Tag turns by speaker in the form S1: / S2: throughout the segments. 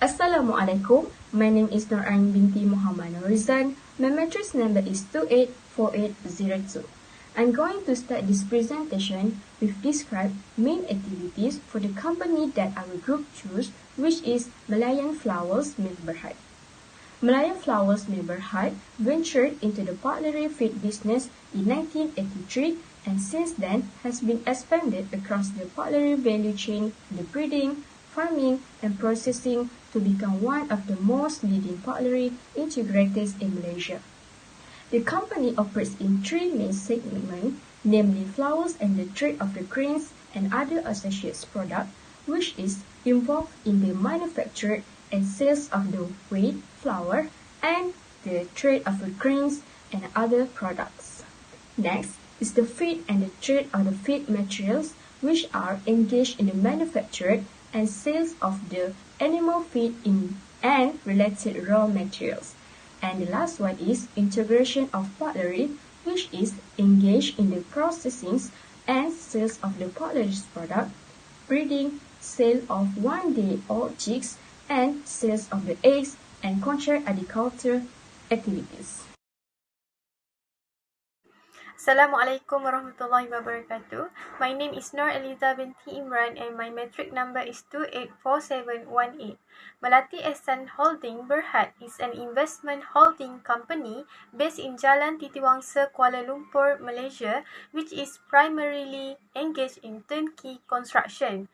S1: Assalamualaikum. My name is Nurain Binti Muhammad Norrizan. My matrix number is 284802. I'm going to start this presentation with describe main activities for the company that our group chose, which is Malayan Flowers Milk Berhad. Malayan Flowers Milk Berhad ventured into the pottery feed business in 1983 and since then has been expanded across the pottery value chain, the breeding, farming, and processing to become one of the most leading pottery integrators in Malaysia. The company operates in three main segments, namely flowers and the trade of the grains and other associates products, which is involved in the manufacture and sales of the wheat flour and the trade of the grains and other products. Next is the feed and the trade of the feed materials, which are engaged in the manufacture and sales of the animal feed and related raw materials. And the last one is integration of pottery, which is engaged in the processing and sales of the pottery product, breeding, sale of one-day-old chicks, and sales of the eggs and contract agriculture activities.
S2: Assalamualaikum warahmatullahi wabarakatuh. My name is Eliza Binti Imran and my metric number is 284718. Melati Ehsan Holding Berhad is an investment holding company based in Jalan Titiwangsa, Kuala Lumpur, Malaysia, which is primarily engaged in turnkey construction.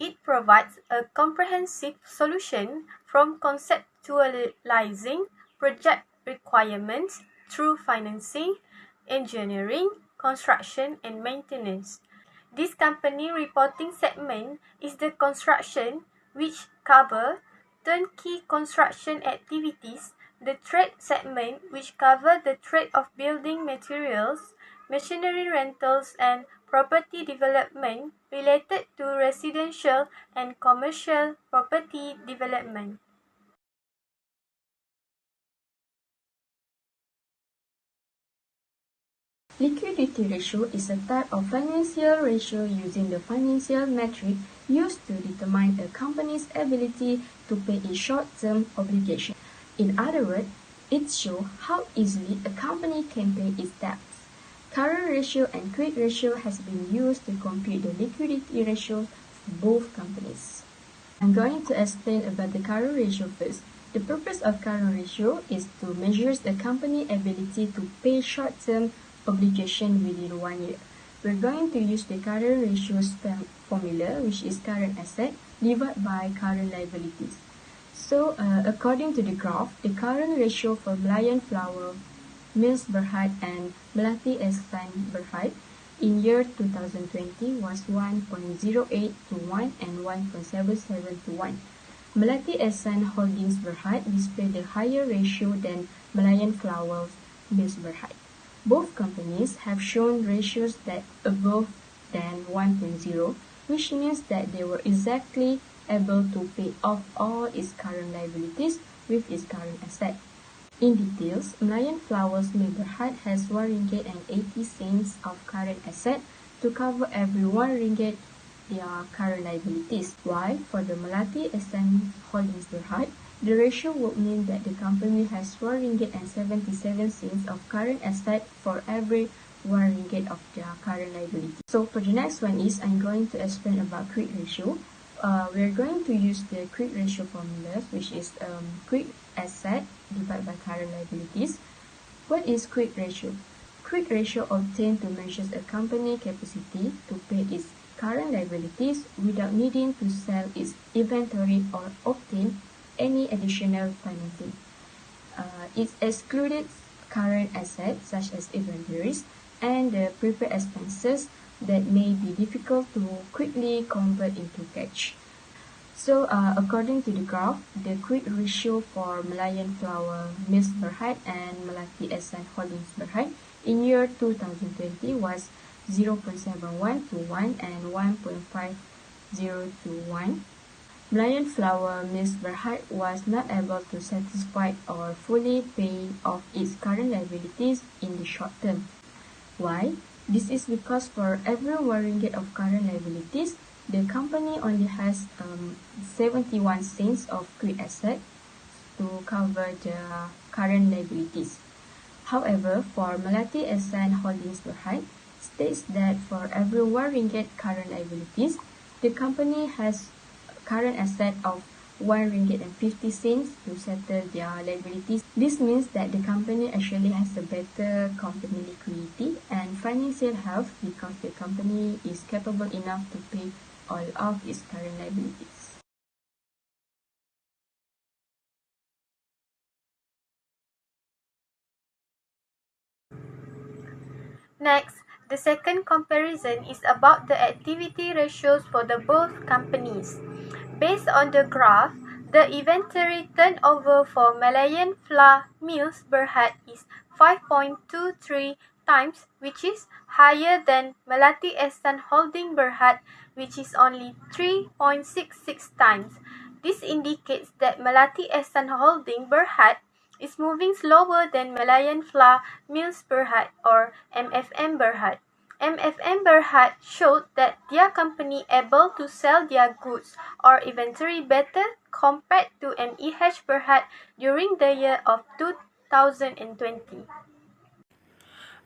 S2: It provides a comprehensive solution from conceptualizing project requirements through financing, engineering, construction, and maintenance. This company reporting segment is the construction, which cover turnkey construction activities, the trade segment, which cover the trade of building materials, machinery rentals, and property development related to residential and commercial property development.
S1: Liquidity ratio is a type of financial ratio using the financial metric used to determine a company's ability to pay its short-term obligation. In other words, it shows how easily a company can pay its debts. Current ratio and quick ratio has been used to compute the liquidity ratio for both companies. I'm going to explain about the current ratio first. The purpose of current ratio is to measure the company's ability to pay short-term obligation within 1 year. We're going to use the current ratio formula, which is current asset divided by current liabilities. So, according to the graph, the current ratio for Malayan Flower Mills Berhad and Melati Ehsan Berhad in year 2020 was 1.08 to 1 and 1.77 to 1. Melati Ehsan Holdings Berhad displayed the higher ratio than Malayan Flower Mills Berhad. Both companies have shown ratios that above than 1.0, which means that they were exactly able to pay off all its current liabilities with its current asset. In details, Malayan Flowers Milk Berhad has 1 ringgit and 80 cents of current asset to cover every 1 ringgit their current liabilities, while for the Melati Ehsan Holdings Berhad, the ratio would mean that the company has 1 ringgit and 77 cents of current asset for every 1 ringgit of their current liability. So for the next one is, I'm going to explain about quick ratio. We're going to use the quick ratio formulas, which is quick asset divided by current liabilities. What is quick ratio? Quick ratio obtained to measure a company capacity to pay its current liabilities without needing to sell its inventory or obtain any additional financing. It excluded current assets such as inventories and the prepaid expenses that may be difficult to quickly convert into cash. So, according to the graph, the quick ratio for Malayan Flower Mills Berhad and Melati Ehsan Holdings Berhad in year 2020 was 0.71 to 1 and 1.50 to 1. Malayan Flower Mills Berhad was not able to satisfy or fully pay off its current liabilities in the short term. Why? This is because for every 1 ringgit of current liabilities, the company only has 71 cents of quick asset to cover the current liabilities. However, for Melati Ehsan Holdings Berhad, states that for every 1 ringgit current liabilities, the company has current asset of 1 ringgit and 50 cents to settle their liabilities. This means that the company actually has a better company liquidity and financial health because the company is capable enough to pay all of its current liabilities.
S2: Next, the second comparison is about the activity ratios for the both companies. Based on the graph, the inventory turnover for Malayan Flour Mills Berhad is 5.23 times, which is higher than Melati Ehsan Holding Berhad, which is only 3.66 times. This indicates that Melati Ehsan Holding Berhad is moving slower than Malayan Flour Mills Berhad or MFM Berhad. MFM Berhad showed that their company able to sell their goods or inventory better compared to MEH Berhad during the year of 2020.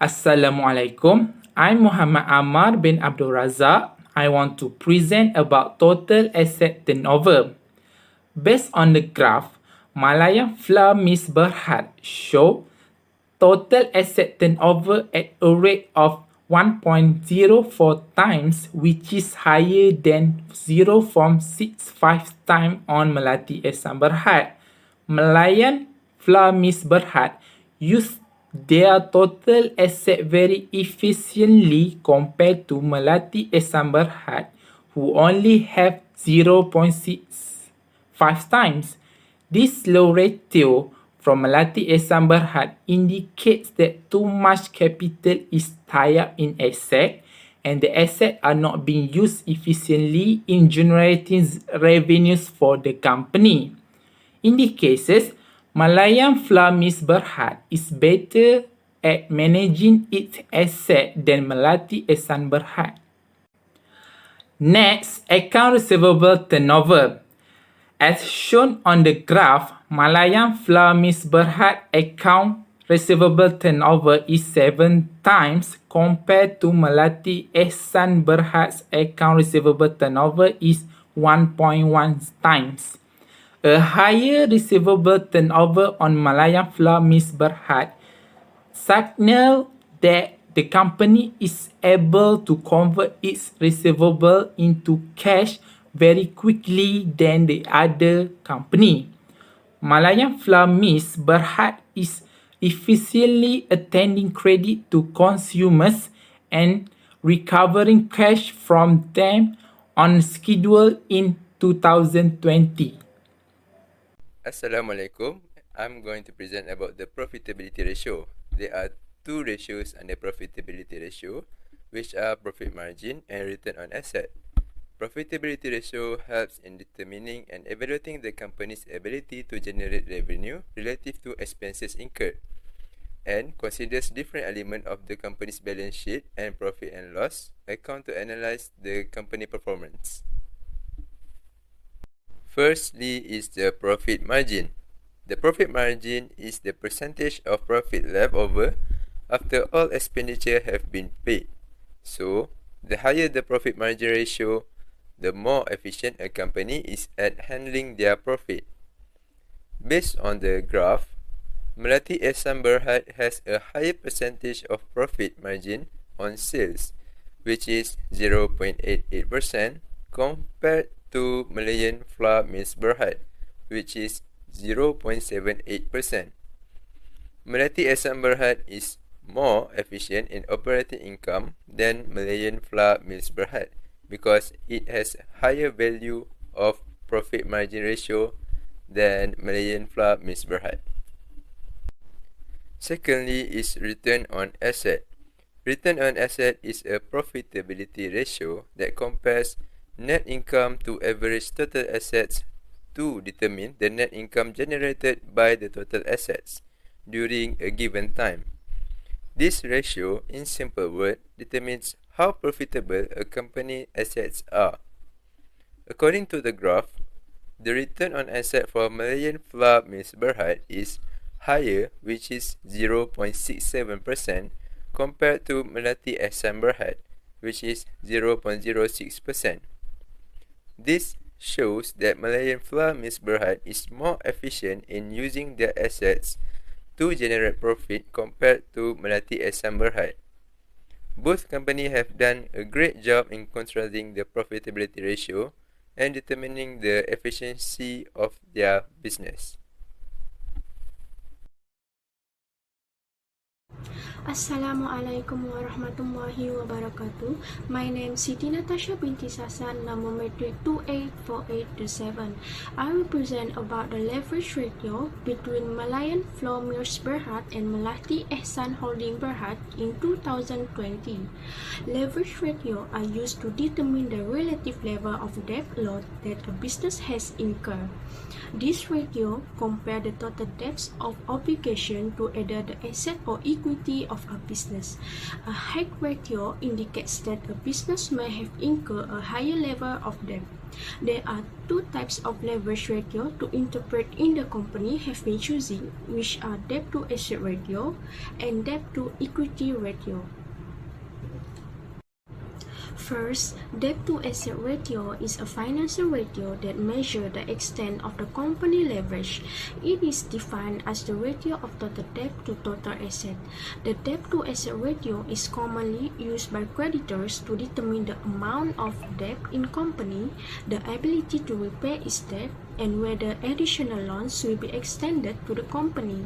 S3: Assalamualaikum. I'm Muhammad Amar bin Abdul Razak. I want to present about total asset turnover. Based on the graph, Malayan Flour Mills Berhad show total asset turnover at a rate of 1.04 times, which is higher than 0.65 times on Melati Ehsan Berhad. Malayan Flour Mills Berhad use their total asset very efficiently compared to Melati Ehsan Berhad, who only have 0.65 times. This low ratio from Melati Ehsan Berhad indicates that too much capital is tied up in asset and the assets are not being used efficiently in generating revenues for the company. In these cases, Malayan Flour Mills Berhad is better at managing its asset than Melati Ehsan Berhad. Next, account receivable turnover. As shown on the graph, Malayan Flour Mills Berhad account receivable turnover is 7 times compared to Melati Ehsan Berhad's account receivable turnover is 1.1 times. A higher receivable turnover on Malayan Flour Mills Berhad signal that the company is able to convert its receivable into cash very quickly than the other company. Malayan Flour Mills Berhad is efficiently attending credit to consumers and recovering cash from them on schedule in 2020.
S4: Assalamualaikum. I'm going to present about the profitability ratio. There are two ratios under profitability ratio, which are profit margin and return on asset. Profitability ratio helps in determining and evaluating the company's ability to generate revenue relative to expenses incurred and considers different elements of the company's balance sheet and profit and loss account to analyze the company performance. Firstly is the profit margin. The profit margin is the percentage of profit left over after all expenditure have been paid. So, the higher the profit margin ratio, the more efficient a company is at handling their profit. Based on the graph, Melati Ehsan Berhad has a higher percentage of profit margin on sales, which is 0.88% compared to Malayan Flour Mills Berhad, which is 0.78%. Melati Ehsan Berhad is more efficient in operating income than Malayan Flour Mills Berhad because it has higher value of profit margin ratio than Malayan Flour Mills Berhad. Secondly is return on asset. Return on asset is a profitability ratio that compares net income to average total assets to determine the net income generated by the total assets during a given time. This ratio, in simple words, determines how profitable a company assets are. According to the graph, the return on asset for Malayan Flour Mills Berhad is higher, which is 0.67% compared to Melati Ehsan Berhad, which is 0.06%. This shows that Malayan Flour Mills Berhad is more efficient in using their assets to generate profit compared to Melati Ehsan Berhad. Both companies have done a great job in controlling the profitability ratio and determining the efficiency of their business.
S5: Assalamualaikum warahmatullahi wabarakatuh. My name is Siti Nathasa Binti Sasan, number matric 284827. I will present about the leverage ratio between Malayan Flour Mills Berhad and Melati Ehsan Holding Berhad in 2020. Leverage ratio are used to determine the relative level of debt load that a business has incurred. This ratio compares the total debts of obligation to either the asset or equity of a business. A high ratio indicates that a business may have incurred a higher level of debt. There are two types of leverage ratio to interpret in the company have been choosing, which are debt to asset ratio and debt to equity ratio. First, debt to asset ratio is a financial ratio that measures the extent of the company leverage. It is defined as the ratio of total debt to total asset. The debt to asset ratio is commonly used by creditors to determine the amount of debt in company, the ability to repay its debt, and whether additional loans will be extended to the company.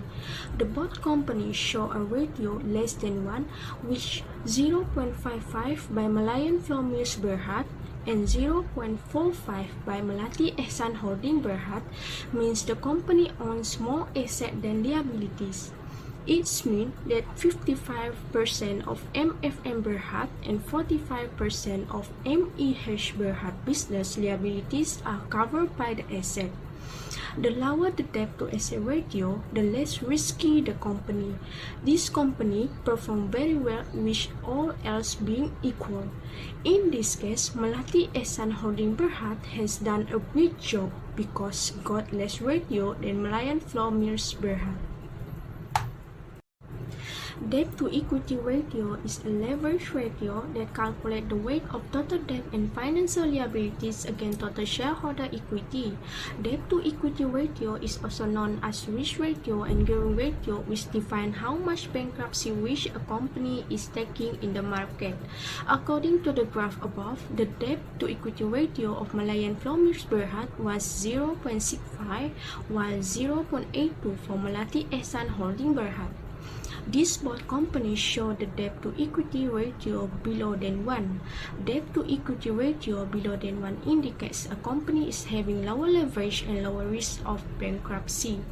S5: The both companies show a ratio less than 1, which 0.55 by Malayan Flour Mills Berhad and 0.45 by Melati Ehsan Holding Berhad means the company owns more assets than liabilities. It means that 55% of MFM Berhad and 45% of MEH Berhad business liabilities are covered by the asset. The lower the debt to asset ratio, the less risky the company. This company performed very well with all else being equal. In this case, Melati Ehsan Holding Berhad has done a great job because got less ratio than Malayan Flour Mills Berhad. Debt to equity ratio is a leverage ratio that calculates the weight of total debt and financial liabilities against total shareholder equity. Debt to equity ratio is also known as risk ratio and gearing ratio, which define how much bankruptcy risk a company is taking in the market. According to the graph above, the debt to equity ratio of Malayan Flour Mills Berhad was 0.65 while 0.82 for Melati Ehsan Holding Berhad. These both companies show the debt to equity ratio below than 1. Debt to equity ratio below than 1 indicates a company is having lower leverage and lower risk of bankruptcy.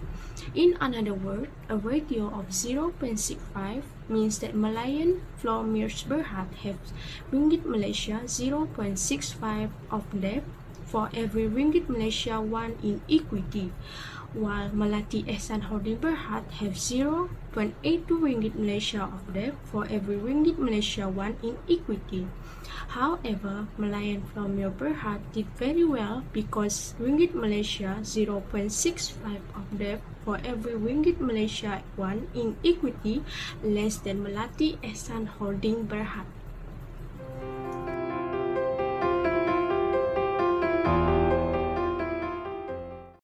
S5: In another word, a ratio of 0.65 means that Malayan Flour Mills Berhad has Ringgit Malaysia 0.65 of debt for every Ringgit Malaysia 1 in equity, while Melati Ehsan Holding Berhad have 0.82 Ringgit Malaysia of debt for every Ringgit Malaysia 1 in equity. However, Malayan Flour Mills Berhad did very well because Ringgit Malaysia 0.65 of debt for every Ringgit Malaysia 1 in equity less than Melati Ehsan Holding Berhad.